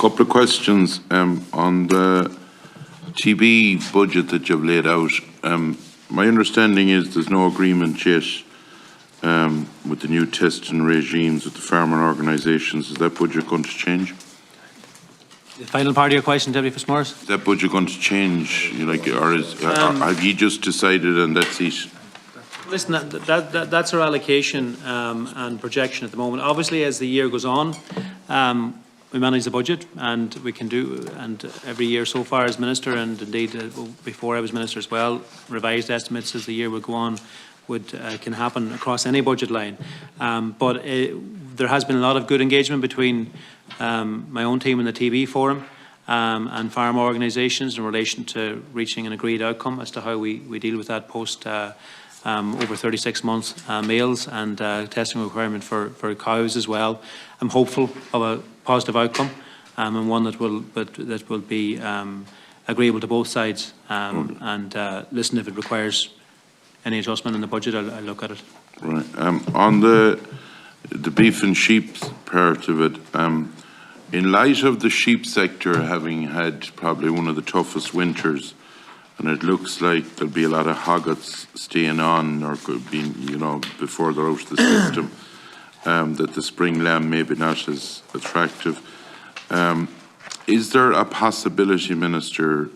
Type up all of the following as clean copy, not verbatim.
Couple of questions on the TB budget that you've laid out. My understanding is there's no agreement yet with the new testing regimes with the farmer organisations. Is that budget going to change? The final part of your question, Deputy Fitzmaurice? Is that budget going to change? Have you just decided and that's it? Listen, that's our allocation and projection at the moment. Obviously, as the year goes on, we manage the budget, and we can do, and every year so far as Minister, and indeed before I was Minister as well, revised estimates as the year would go on can happen across any budget line. But there has been a lot of good engagement between my own team and the TB Forum and farm organisations in relation to reaching an agreed outcome as to how we deal with that post over 36 months males and testing requirement for cows as well. I'm hopeful of a positive outcome and one that will be agreeable to both sides. And listen, if it requires any adjustment in the budget, I'll look at it. Right. On the beef and sheep part of it, in light of the sheep sector having had probably one of the toughest winters, and it looks like there'll be a lot of hoggets staying on or could be, before they're out of the system, that the spring lamb may be not as attractive. Is there a possibility, Minister,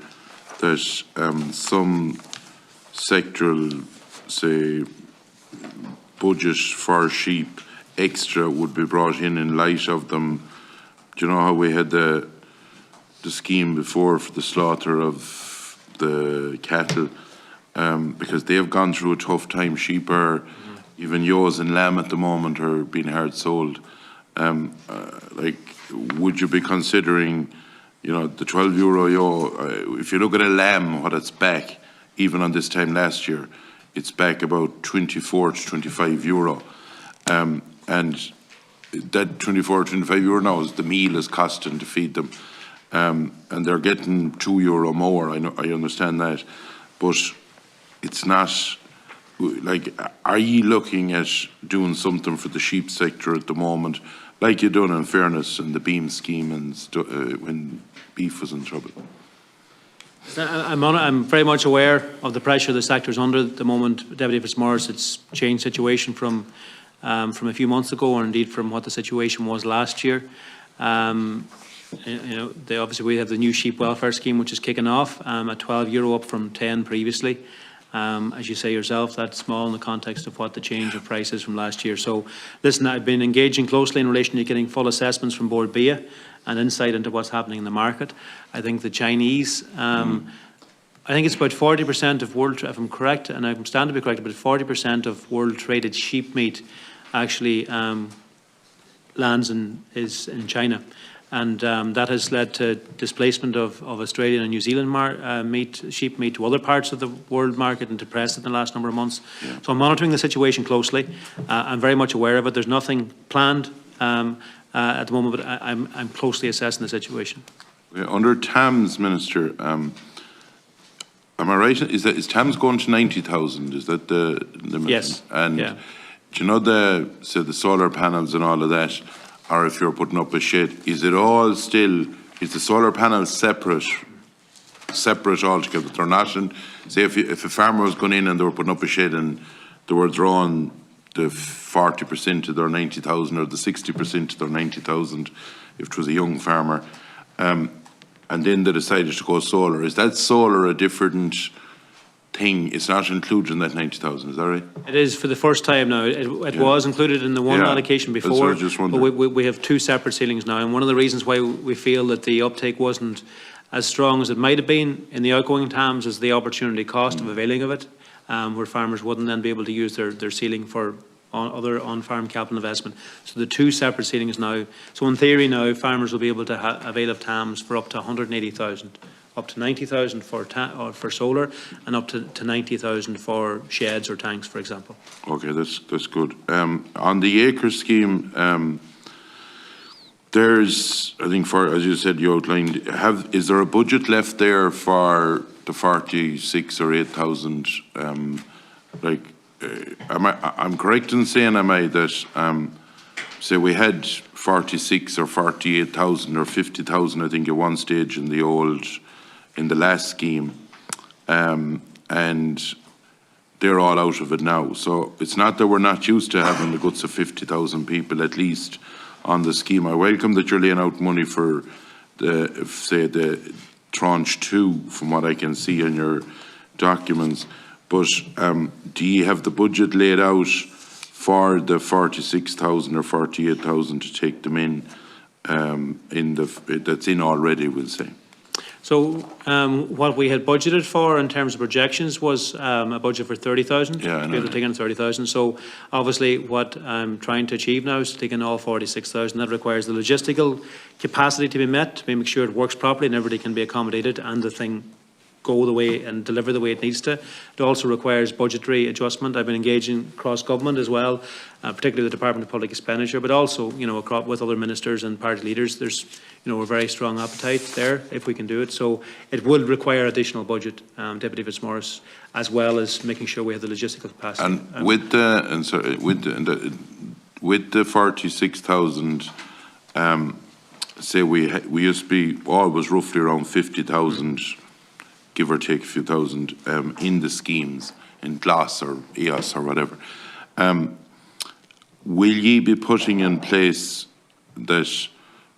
that some sectoral, say, budget for sheep extra would be brought in light of them? Do you know how we had the scheme before for the slaughter of the cattle, because they have gone through a tough time. Sheep are, even ewes and lamb at the moment, are being hard sold. Would you be considering, the €12 ewe? If you look at a lamb, what it's back, even on this time last year, it's back about 24 to 25 euro, and that 24 to 25 euro now is the meal is costing to feed them. And they're getting €2 more. I understand that, but it's not like. Are you looking at doing something for the sheep sector at the moment, like you done in fairness in the beam scheme and when beef was in trouble? I'm very much aware of the pressure the sector is under at the moment, Deputy Fitzmaurice. It's changed situation from a few months ago, or indeed from what the situation was last year. Obviously we have the new sheep welfare scheme which is kicking off at €12 up from 10 previously. As you say yourself, that's small in the context of what the change of price is from last year. So listen, I've been engaging closely in relation to getting full assessments from Board BIA and insight into what's happening in the market. I think the Chinese, I think it's about 40% of world, if I'm correct, and I stand to be correct, but 40% of world traded sheep meat actually lands is in China. And that has led to displacement of Australian and New Zealand sheep meat to other parts of the world market and depressed it in the last number of months. Yeah. So I'm monitoring the situation closely. I'm very much aware of it. There's nothing planned at the moment, but I'm closely assessing the situation. Under TAMS, Minister, am I right? Is TAMS going to 90,000? Is that the limit? Yes. And yeah. Do you know the solar panels and all of that? Or if you're putting up a shed, is the solar panels separate altogether? They're not in, say if a farmer was going in and they were putting up a shed and they were drawing the 40% of their 90,000 or the 60% of their 90,000, if it was a young farmer, and then they decided to go solar. Is that solar a different thing? It's not included in that 90,000, is that right? It is for the first time now. It was included in the one allocation before, but we have two separate ceilings now. And one of the reasons why we feel that the uptake wasn't as strong as it might have been in the outgoing TAMS is the opportunity cost of availing of it, where farmers wouldn't then be able to use their ceiling for other on-farm capital investment. So the two separate ceilings now. So in theory now, farmers will be able to avail of TAMS for up to 180,000. Up to 90,000 for solar, and up to 90,000 for sheds or tanks, for example. Okay, that's good. On the acre scheme, there's, I think, as you said, you outlined. Is there a budget left there for the 46 or 8,000? I'm correct in saying, am I, that say we had 46 or 48,000 or 50,000, I think, at one stage in the last scheme, and they're all out of it now. So it's not that we're not used to having the guts of 50,000 people at least on the scheme. I welcome that you're laying out money for the tranche 2, from what I can see in your documents. But do you have the budget laid out for the 46,000 or 48,000 to take them in that's in already, we'll say? So what we had budgeted for in terms of projections was a budget for 30,000. Yeah, I know. We're taking 30,000. So obviously what I'm trying to achieve now is taking all 46,000. That requires the logistical capacity to be met, to make sure it works properly and everybody can be accommodated and the thing go the way and deliver the way it needs to. It also requires budgetary adjustment. I've been engaging cross-government as well, particularly the Department of Public Expenditure, but also, you know, with other ministers and party leaders. There's, you know, a very strong appetite there if we can do it. So it will require additional budget, Deputy Fitzmaurice, as well as making sure we have the logistical capacity. And with the 46,000, say we used to be always roughly around 50,000. Give or take a few thousand, in the schemes, in GLAS or EOS or whatever. Will ye be putting in place that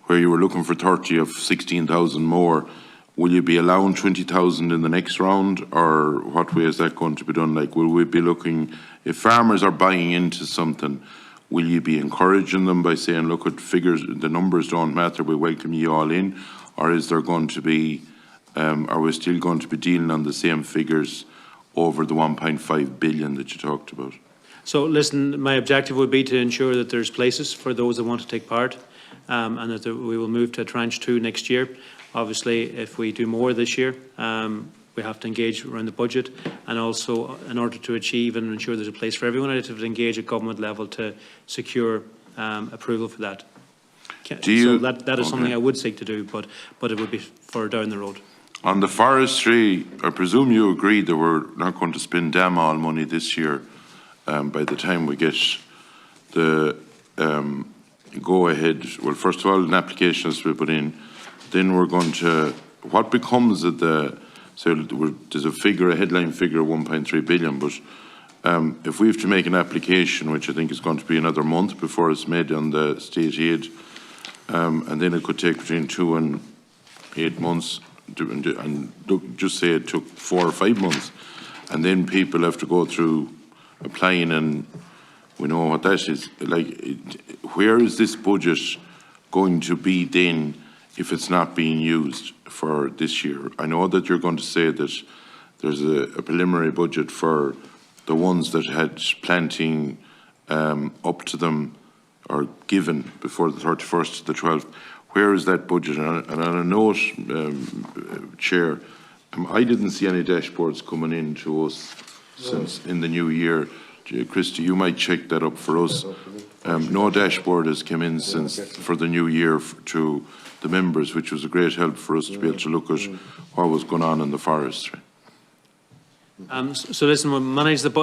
where you were looking for 30 of 16,000 more, will you be allowing 20,000 in the next round, or what way is that going to be done? Like, will we be looking, if farmers are buying into something, will you be encouraging them by saying, look at figures, the numbers don't matter, we welcome you all in, or is there going to be are we still going to be dealing on the same figures over the 1.5 billion that you talked about? So listen, my objective would be to ensure that there's places for those that want to take part, and that we will move to tranche 2 next year. Obviously, if we do more this year, we have to engage around the budget, and also in order to achieve and ensure there's a place for everyone, I have to engage at government level to secure approval for that. So that is something I would seek to do, but it would be for down the road. On the forestry, I presume you agree that we're not going to spend damn all money this year by the time we get the go-ahead. Well, first of all, an application has to be put in. Then we're going to, what becomes of the, so there's a figure, a headline figure of 1.3 billion, but if we have to make an application, which I think is going to be another month before it's made on the state aid, and then it could take between 2 and 8 months, and just say it took 4 or 5 months, and then people have to go through applying, and we know what that is. Like, where is this budget going to be then if it's not being used for this year? I know that you're going to say that there's a preliminary budget for the ones that had planting up to them or given before the 31st to the 12th. Where is that budget? And on a note, Chair, I didn't see any dashboards coming in to us since in the new year. Christy, you might check that up for us. No dashboard has come in since for the new year to the members, which was a great help for us to be able to look at what was going on in the forestry. So listen,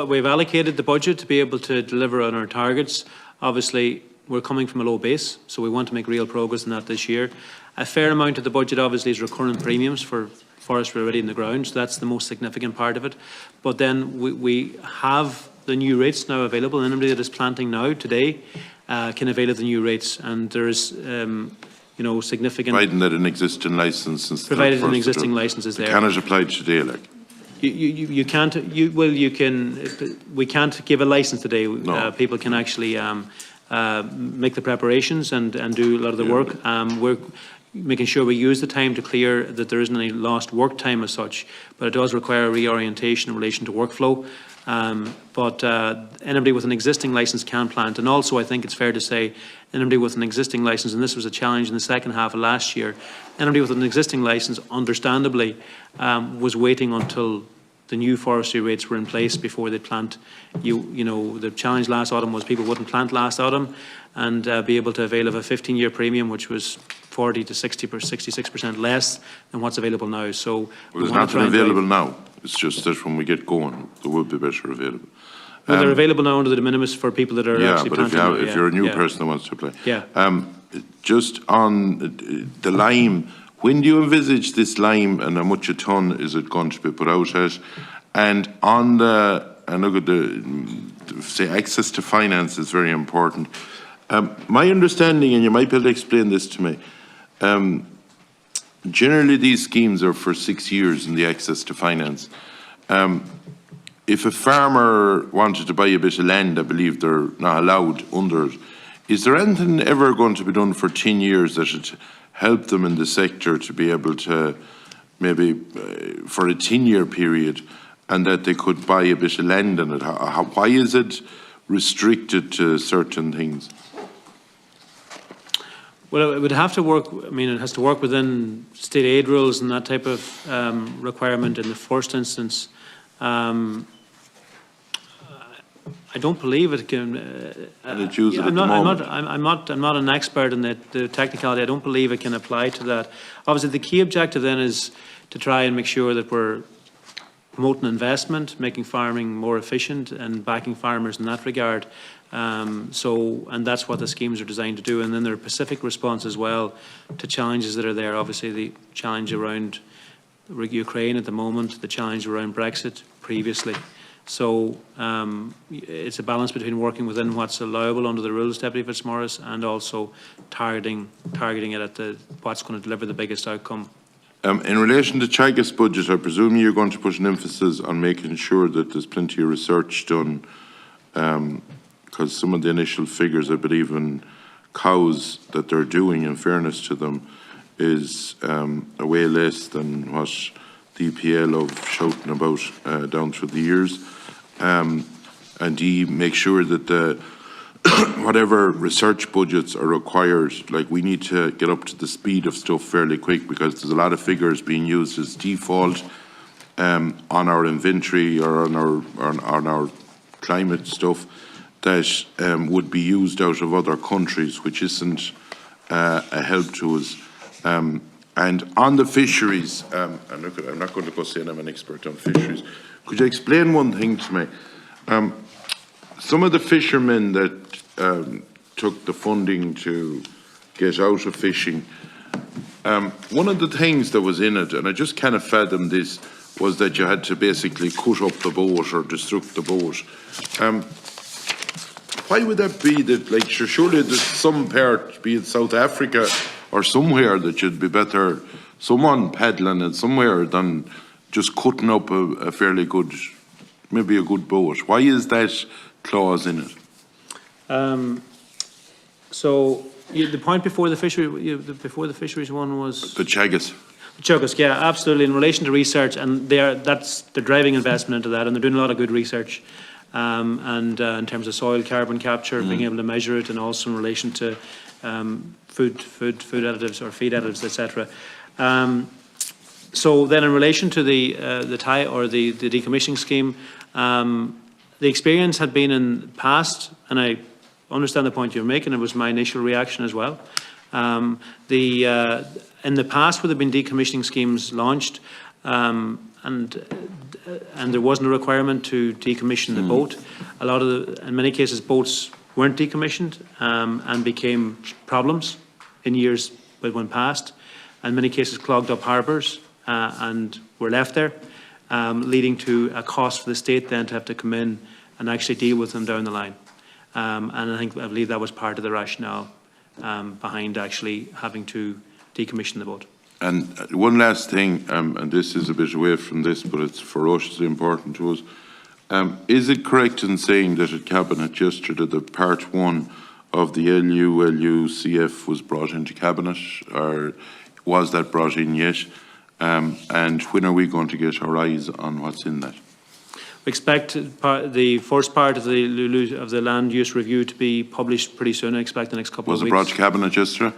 we've allocated the budget to be able to deliver on our targets. Obviously, we're coming from a low base, so we want to make real progress in that this year. A fair amount of the budget obviously is recurrent premiums for forestry already in the ground, so that's the most significant part of it. But then we have the new rates now available, and anybody that is planting now today can avail of the new rates, and there is you know, significant. Providing that an existing licence is provided an existing licence is there. Can it apply today, like? You can't. You can. We can't give a licence today. No. People can actually make the preparations and do a lot of the work. We're making sure we use the time to clear that there isn't any lost work time as such, but it does require a reorientation in relation to workflow. But anybody with an existing licence can plant, and also I think it's fair to say anybody with an existing licence, and this was a challenge in the second half of last year, anybody with an existing licence understandably was waiting until the new forestry rates were in place before they plant. You know, the challenge last autumn was people wouldn't plant last autumn and be able to avail of a 15-year premium, which was 40 to 60 or 66% less than what's available now. So there's nothing available now. It's just that when we get going, there will be better available. Well, they're available now under the de minimis for people that are actually but planting. if you're a new person that wants to apply. Yeah. Just on the lime, when do you envisage this lime and how much a tonne is it going to be put out at? And on and look at say access to finance is very important. My understanding, and you might be able to explain this to me, generally these schemes are for 6 years in the access to finance. If a farmer wanted to buy a bit of land, I believe they're not allowed under it. Is there anything ever going to be done for 10 years that should help them in the sector to be able to, maybe for a 10-year period, and that they could buy a bit of land in it? Why is it restricted to certain things? Well, it would have to work, I mean, it has to work within state aid rules and that type of requirement in the first instance. I don't believe it can. I'm not an expert in the technicality. I don't believe it can apply to that. Obviously, the key objective then is to try and make sure that we're promoting investment, making farming more efficient, and backing farmers in that regard. And that's what the schemes are designed to do. And then there are specific response as well to challenges that are there. Obviously, the challenge around Ukraine at the moment, the challenge around Brexit previously. So it's a balance between working within what's allowable under the rules, Deputy Fitzmaurice, and also targeting it at what's going to deliver the biggest outcome. In relation to Teagasc budget, I presume you're going to put an emphasis on making sure that there's plenty of research done, because some of the initial figures, I believe, in cows that they're doing, in fairness to them, is a way less than what the EPL of shouting about down through the years. And you make sure that the whatever research budgets are required, like we need to get up to the speed of stuff fairly quick, because there's a lot of figures being used as default on our inventory or on our climate stuff that would be used out of other countries, which isn't a help to us. And on the fisheries, and look, I'm not going to go saying I'm an expert on fisheries. Could you explain one thing to me? Some of the fishermen that took the funding to get out of fishing, one of the things that was in it, and I just kind of fathom this, was that you had to basically cut up the boat or destruct the boat. Why would that be? That, like, surely there's some part, be it South Africa or somewhere, that should be better, someone paddling it somewhere than just cutting up a fairly good, maybe a good boat. Why is that clause in it? So the point before the fisheries one was The Teagasc. Teagasc, yeah, absolutely. In relation to research, and they're driving investment into that, and they're doing a lot of good research. In terms of soil carbon capture, being able to measure it, and also in relation to food additives or feed additives, etc. So then, in relation to the decommissioning scheme, the experience had been in the past, and I understand the point you're making. It was my initial reaction as well. In the past, where there have been decommissioning schemes launched, and there wasn't a requirement to decommission the boat. In many cases, boats weren't decommissioned and became problems in years that went past. In many cases, clogged up harbours and were left there, leading to a cost for the state then to have to come in and actually deal with them down the line. And I believe that was part of the rationale behind actually having to decommission the boat. And one last thing, and this is a bit away from this, but it's ferociously important to us. Is it correct in saying that at Cabinet yesterday the part one of the LUCF was brought into Cabinet, or was that brought in yet? And when are we going to get our eyes on what's in that? We expect the first part of the land use review to be published pretty soon. I expect the next couple of weeks. Was it brought to Cabinet yesterday?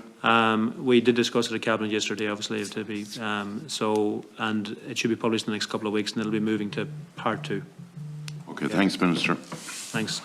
We did discuss it at Cabinet yesterday, obviously, to be and it should be published in the next couple of weeks, and it'll be moving to part two. Okay, thanks, Minister. Thanks.